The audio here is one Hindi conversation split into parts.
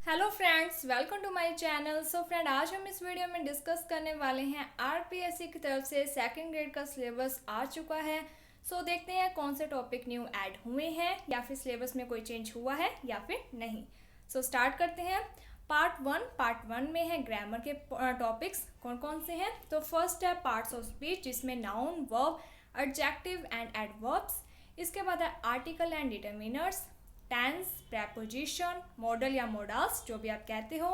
Hello friends, welcome to my channel. So friend, आज हम इस वीडियो में डिस्कस करने वाले हैं आरपीएससी की तरफ से सेकंड ग्रेड का सिलेबस आ चुका है। सो देखते हैं कौन से टॉपिक न्यू ऐड हुए हैं या फिर सिलेबस में कोई चेंज हुआ है या फिर नहीं। सो स्टार्ट करते हैं। पार्ट वन में है ग्रामर के टॉपिक्स कौन कौन से हैं। तो फर्स्ट है पार्ट्स ऑफ स्पीच, जिसमें noun, verb, adjective and adverbs. इसके बाद है article and determiners, tense, preposition, modal या मॉडल्स जो भी आप कहते हो,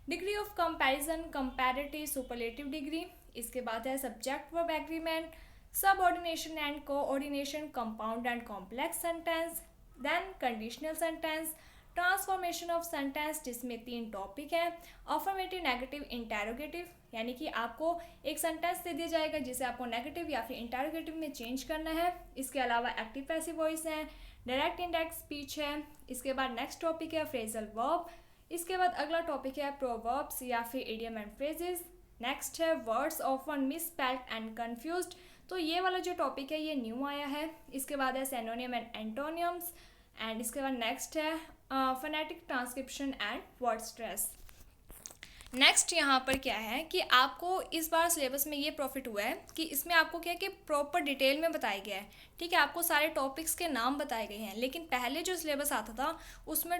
degree of comparison, comparative, superlative degree. इसके बाद है subject verb agreement, subordination and coordination, compound and complex sentence, then conditional sentence, transformation of sentence, जिसमें 3 टॉपिक हैं। अफर्मेटिव, नेगेटिव, इंटेरोगेटिव, यानी कि आपको एक सेंटेंस दे दिया जाएगा जिसे आपको नेगेटिव या फिर इंटेरोगेटिव में चेंज करना है। इसके अलावा एक्टिव पैसिव वॉइस है, डायरेक्ट इनडायरेक्ट स्पीच है। इसके बाद नेक्स्ट टॉपिक है फ्रेजल वर्ब। इसके बाद अगला टॉपिक है प्रोवर्ब्स या फिर इडियम एंड फ्रेजेस। नेक्स्ट है words often misspelled and confused. तो ये वाला जो टॉपिक है ये न्यू आया है। इसके बाद है सिनोनिम एंड एंटोनियम्स। एंड इसके बाद नेक्स्ट है phonetic transcription and word stress. Next यहाँ पर क्या है कि आपको इस बार सिलेबस में ये प्रॉफिट हुआ है कि इसमें आपको क्या है कि प्रॉपर डिटेल में बताया गया है। ठीक है, आपको सारे टॉपिक्स के नाम बताए गए हैं। लेकिन पहले जो सिलेबस आता था उसमें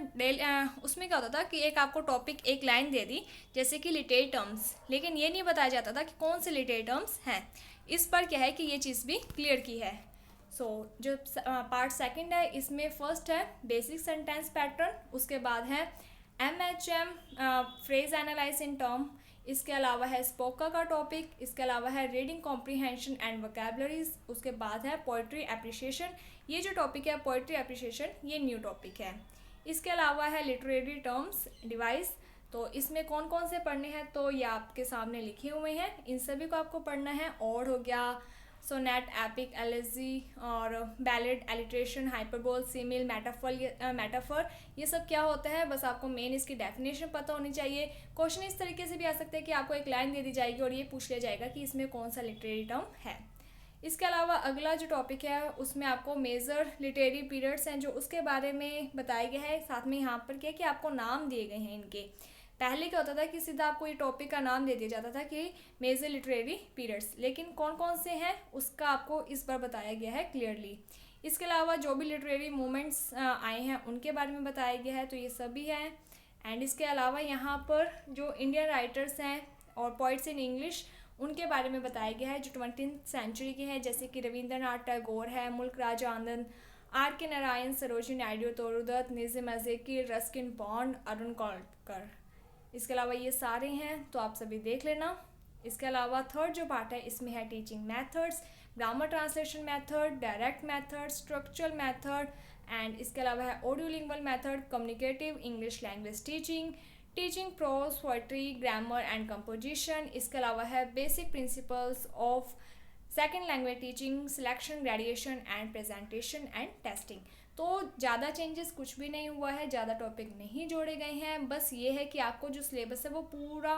उसमें क्या होता था कि एक आपको टॉपिक एक लाइन दे दी, जैसे कि लिटरेरी टर्म्स, लेकिन ये नहीं बताया जाता था कि कौन से लिटरेरी टर्म्स हैं। इस पर क्या है कि ये चीज़ भी क्लियर की है। जो पार्ट सेकंड है, इसमें फर्स्ट है बेसिक सेंटेंस पैटर्न, उसके बाद है MHM phrase analyse in term. इसके अलावा है स्पोका का टॉपिक। इसके अलावा है रीडिंग कॉम्प्रीहेंशन एंड वोकैबुलरीज। उसके बाद है पोइट्री एप्रिशिएशन। ये जो टॉपिक है पोइट्री एप्रिशिएशन, ये न्यू टॉपिक है। इसके अलावा है लिटरेरी टर्म्स डिवाइस। तो इसमें कौन कौन से पढ़ने हैं, तो ये आपके सामने लिखे हुए हैं, इन सभी को आपको पढ़ना है। और हो गया सोनेट, एपिक, एलेजी और बैलेड, एलिट्रेशन, हाइपरबोल, सीमिल, मेटाफर, ये सब क्या होता है, बस आपको मेन इसकी डेफिनेशन पता होनी चाहिए। क्वेश्चन इस तरीके से भी आ सकते हैं कि आपको एक लाइन दे दी जाएगी और ये पूछ लिया जाएगा कि इसमें कौन सा लिटरेरी टर्म है। इसके अलावा अगला जो टॉपिक है उसमें आपको मेजर लिटरेरी पीरियड्स हैं जो उसके बारे में बताया गया है। साथ में यहाँ पर क्या है कि आपको नाम दिए गए हैं इनके। पहले क्या होता था कि सीधा आपको ये टॉपिक का नाम दे दिया जाता था कि मेजर लिटरेरी पीरियड्स, लेकिन कौन कौन से हैं उसका आपको इस बार बताया गया है क्लियरली। इसके अलावा जो भी लिटरेरी मूवमेंट्स आए हैं उनके बारे में बताया गया है, तो ये सभी हैं। एंड इसके अलावा यहाँ पर जो इंडियन राइटर्स हैं और पोइट्स इन इंग्लिश, उनके बारे में बताया गया है जो 20th सेंचुरी के हैं, जैसे कि रविंद्रनाथ टैगोर है, मुल्क राज आनंद, R.K. नारायण, सरोजिनी नायडू, तोरुदत्त, निज़िम अज़ीज़, रस्किन बॉन्ड, अरुण कौलकर। इसके अलावा ये सारे हैं, तो आप सभी देख लेना। इसके अलावा थर्ड जो पार्ट है इसमें है teaching methods, grammar translation method, direct method, structural method. And इसके अलावा है audiolingual method, communicative English language teaching, teaching prose, poetry, grammar and composition. इसके अलावा है basic principles of second language teaching, selection, graduation and presentation and testing. तो ज़्यादा चेंजेस कुछ भी नहीं हुआ है, ज़्यादा टॉपिक नहीं जोड़े गए हैं। बस ये है कि आपको जो सिलेबस है वो पूरा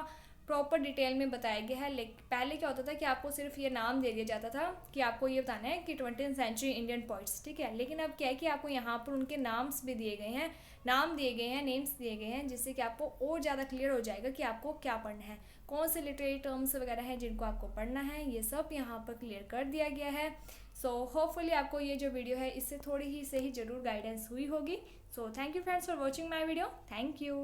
प्रॉपर डिटेल में बताया गया है। लेकिन पहले क्या होता था कि आपको सिर्फ ये नाम दे दिया जाता था कि आपको ये बताना है कि 20th सेंचुरी इंडियन पोइट्स, ठीक है। लेकिन अब क्या है कि आपको यहाँ पर उनके नाम्स भी दिए गए हैं, नाम दिए गए हैं, नेम्स दिए गए हैं, जिससे कि आपको और ज़्यादा क्लियर हो जाएगा कि आपको क्या पढ़ना है, कौन से लिटरेरी टर्म्स वगैरह हैं जिनको आपको पढ़ना है, ये सब यहाँ पर क्लियर कर दिया गया है। सो होपफुली आपको ये जो वीडियो है इससे थोड़ी ही से ही ज़रूर गाइडेंस हुई होगी। So thank you friends for watching my video. Thank you.